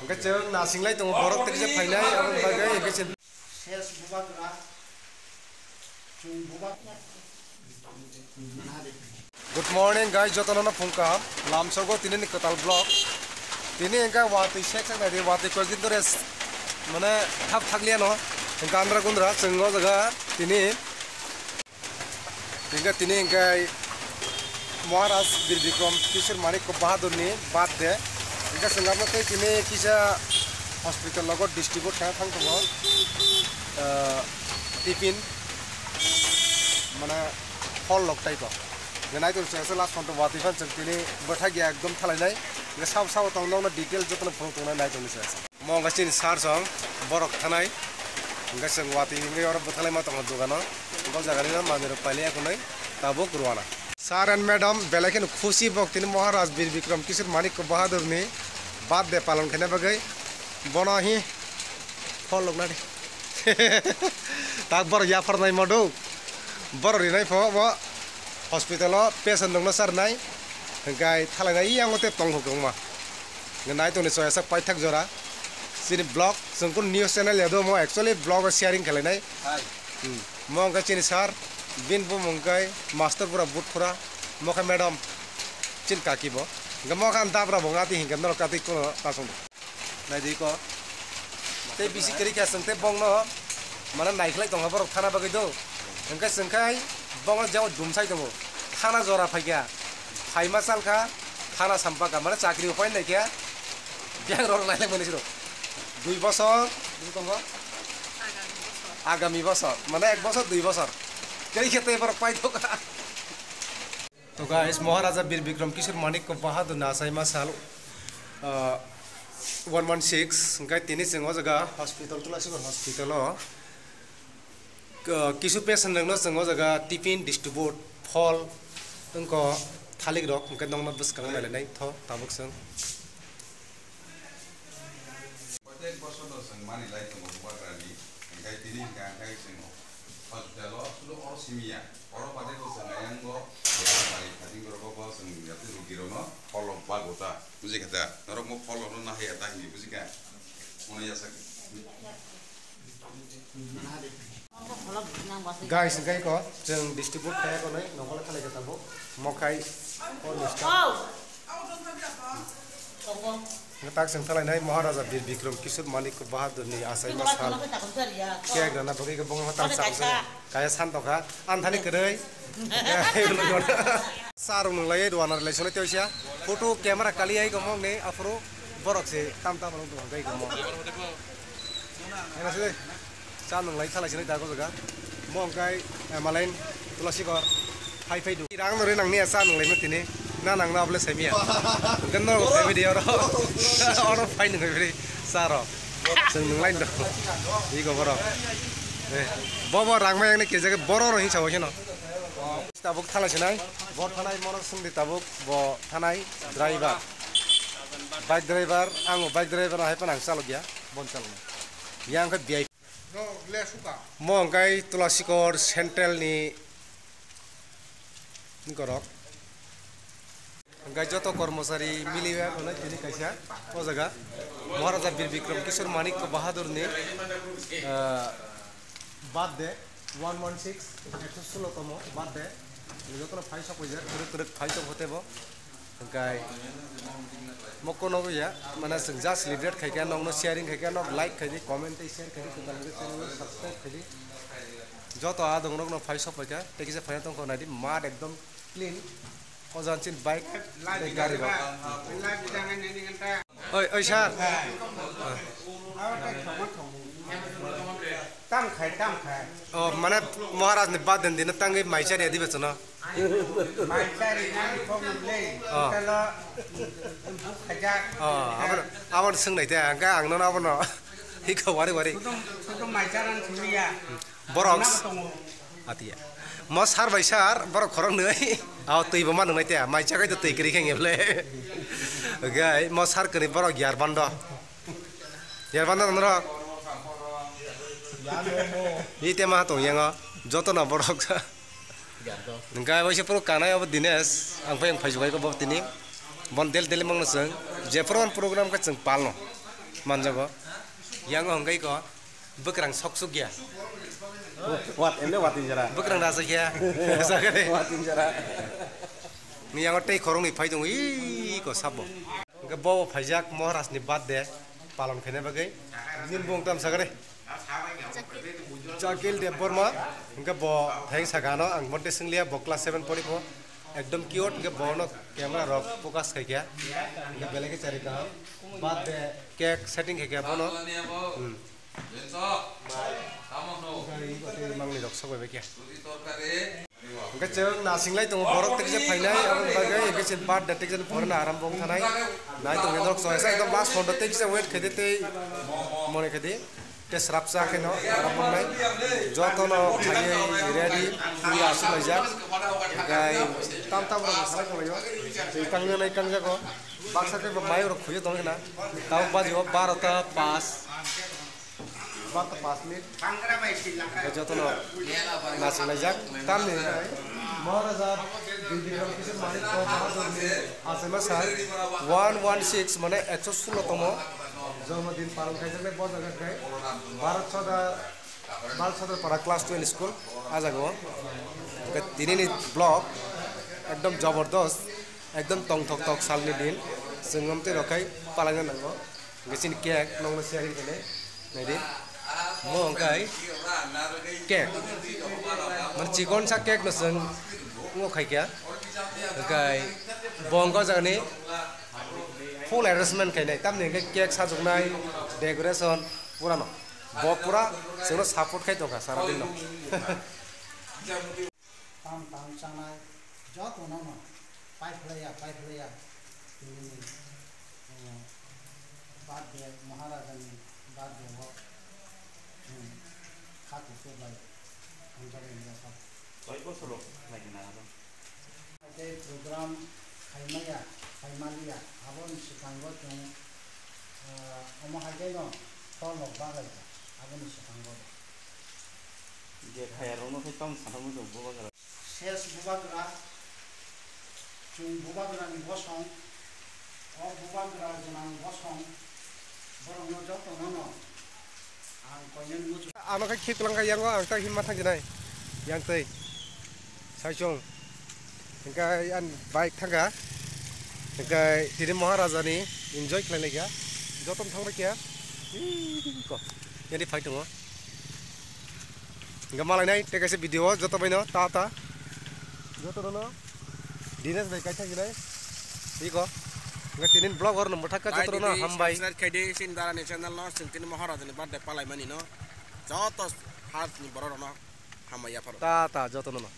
Kacang nasi lain tunggu borok terus final apa bagai kacang. Good morning guys, joto nona pungka. Lamsogo tini ni ketal blog. Tini engkau wati section dari wati kau gitu res. Mana thap thak lian no. Engkau andra kundra cenggo jaga tini. Engkau tini engkau Maharaj Bir Bikram Kishore Manik ko bahadur ni baat de. Engkau senggama tu tini kisah hospital logo distribute kaya thang tu mo. Tiffin mana hall log type of. Ganai tu saya last kontu wati fan cengtini berthak ya ekdom thalai nai. Ngesau sau tong nong na detail joto na phone tong nai tu ni saya. Mau ngasih sar song borok thanai. Ngasih wati ini orang berthalai ma tong juga no. Engkau jaga ni na mandir pali aku nai tabuk ruana. Sir and madam, belakin खुशी वक्त इन महाराज बीर विक्रम किशोर मानिक को बहादुर ने बात दे पालन करने बगै बना ही फल लोग ना रे ताक बर या फर नहीं मडो बर रि नहीं फो वो हॉस्पिटल पेशेंट लोग ना सर नहीं गाय थाला नहीं yang ओते तंग हो गंग मा गनाय तो ने सोया सब पाइथक जरा सिनी ब्लॉग संकुल न्यूज़ चैनल या दो मो एक्चुअली ब्लॉग शेयरिंग खेले नहीं मो का चिनी सर बिन बो मंगाई मास्टर पूरा बुट पूरा मोका मैडम चिन काकी बो गमो खान दाबरा भंगाती हिंगन न काती को तासुं नाय दी को ते बिसि करी क्या संते बंग न माने नाइखलाय दंगा बर थाना बगै दो अंका संखाय बंग जाव दुमसाय दमो थाना जरा फाइया फाइमा सालखा थाना सम्पा का माने चाकरी उपाय नै क्या ब्याग रर नाइले मनिसिरो 2 বছর दंगा आगामी বছর माने 1 বছর 2 বছর कई खेते पर पाई तो का तो गाइस महाराजा बीर विक्रम किशोर मानिक को बहादुर नासाइमा साल 116 गाय तिनी सिंगो जगह हॉस्पिटल तुलासीगढ़ हॉस्पिटल किसु पेशेंट नंगनो सिंगो जगह टिफिन डिस्ट्रीब्यूट फल उनको थालिक रक उनके नंगनो बस करन लायनाय थ ताबुक जों प्रत्येक वर्ष द जों मानि लाइ दङ बाग्रानि गाय तिनी गाय सिंगो hospital sudah orang simia orang pada tu sengaja ngo orang tadi berapa bahas sengaja tu rugiro no follow bagota buzi kata orang mau follow no nahi ada ini buzi kan mana ya sak guys guys ko jeng distribute kaya ko nai nongol kali kata bo mokai or nista ngetak sing thalai nai महाराजा बीर विक्रम किशोर मानिक को बहादुर नि आसाइ मा साल के गना बगै के बंग हतां साबसे काया सान तखा आनथानि करै सारु नंलाय दुआना रिलेसन तेसिया फोटो कैमरा काली आई गमो ने afro borok se tam tam रंग दं गै गमो एनासे सान नंलाय खालायसनै दागो जगा मंगाय मालाइन तुलसीगर फाइ फाइ दु रां नरे नांनि सान नंलाय मतिनि ना नंग ना अपले सेमिया गन्नो भिडियो रो और फाइन गबरे सारो जों नंलाय द इगो बरो बबो रांमा याने के जगे बरो रहि सावखे न ताबुक थालासनाय बर थानाय मरन सुंदि ताबुक ब थानाय ड्राइवर बाइक ड्राइवर आंगो बाइक ड्राइवर हाय पन आं चालक गया बन चालक या आंखो बिआई नो ग्लेसुका म अंकाय तुलसीकर सेंट्रल नि गरक गाय जतो कर्मचारी मिलिया होना दिनै कायसा ओ जगा महाराजा बीर विक्रम किशोर मानिक को बहादुर ने बात दे 116 116 तम बात दे जतो फाइ सको जे तुरत फाइ तो होते बो गाय मको न गया माने जों जस्ट सेलिब्रेट खायका नंनो शेयरिंग खायका न लाइक खायदि कमेन्ट शेयर खायदि कुदालगे चैनल सब्सक्राइब खायदि जतो आ दंग न फाइ सपयका तेकिसे फाइ तंको नायदि माद एकदम clean Ojansin baik gari ba. Oi sir. Tam khai. Oh mana Maharaj ne baat den din tang mai chari adi bechna. Mai chari nang problem le. Kala khaja. Awan sung nai te ang ka ang no na bono. Hi ka wari. Sutum mai charan simiya. Borox. Atia. Mas har bai sar boro khorong nei. Aw tui ba man nai te mai chakai to tui kri kheng le. Gai mas har kri boro gyar bando. Gyar bando nro. Ni te ma to yang joto na borok. Gai bai se pro kanai ob dines ang phai phai jugai ko bob tini. Bon del mang na sang. Je program ka sang palno. manjago yang hongkai ko bekrang soksuk ya Wat ini watin jara. bekrang rasa ya sagare Watin jara. ni yang tei khorong ni phai dong i ko sabo ga bo phaijak moharas ni bad de palon khene bagai nin bong tam sagare Jakil de Burma ga bo thai sagano ang motte singlia bo class 7 pori ko ekdom cute ga bo no camera rock focus khai kya ga belege chari ka bad de cake setting khai kya bo no mang ni rok sok be kya ga cheng na singlai tong borok tek je phainai ang bagai ga chen bad de tek jen porna aram bong thanai nai tong gendok so esa ekdom last photo tek je wait khede te mone khede te srapsa ke no aram bong nai joto no khai ready pura asu jak gai tam tam ro sala ko yo tang nai kang ja ko baksa ke mai ro khuye tong na taw ba jo 12:05 बात पास में जो no nasi lajak tam ne महाराजा दिल्ली किसे मालिक को बहादुर ने आसमा साल 116 माने 116 तमो जन्मदिन पालन खाइजने बहुत जगह गए भारत बाल सदर पढ़ा क्लास 12 स्कूल आज गो दिनैनि ब्लॉग एकदम जबरदस्त एकदम तंग थक थक सालनि दिन जोंमते रखाय पालांगन नांगो गेसिन केक नंगनो शेयारिं केने नायदि Mongkai kek, mencikon sak kek nuseng ngokai kya, kai bongko jani full arrangement kai nai, tam nih kek sajung nai decoration pura no, bok pura, seno support kai toka sara din no. Tam sana jatuh nama, pipe laya, ini bad dia Maharaja ni bad dia wo. Kaki sebelah, anjar ini apa? Kau solo lagi nana. Ada program Khaimania, abon sikanggot yang omah aja no, tolong bagai, abon sikanggot. Dia kaya rono hitam sama tu buat kerja. Ses buat kerja, cung buat kerja ni bosong, buat kerja jenang bosong, borong no jatuh nono. Ano kai khit lang kai yang ang ta himma thang jinai yang tei sai chong kai an bike thanga kai tiri maharaja ni enjoy khlai lai kya jotom thang ra kya ko yani fight ngo gamalai nai te kaise video joto baino ta joto no dinesh bhai kai thang jinai iko Tinin blogger nomor thakka joto no hambai khede sin dara ni channel no sin tin Maharaja ni birthday palai mani no joto hat ni boror no hamaya paro ta joto no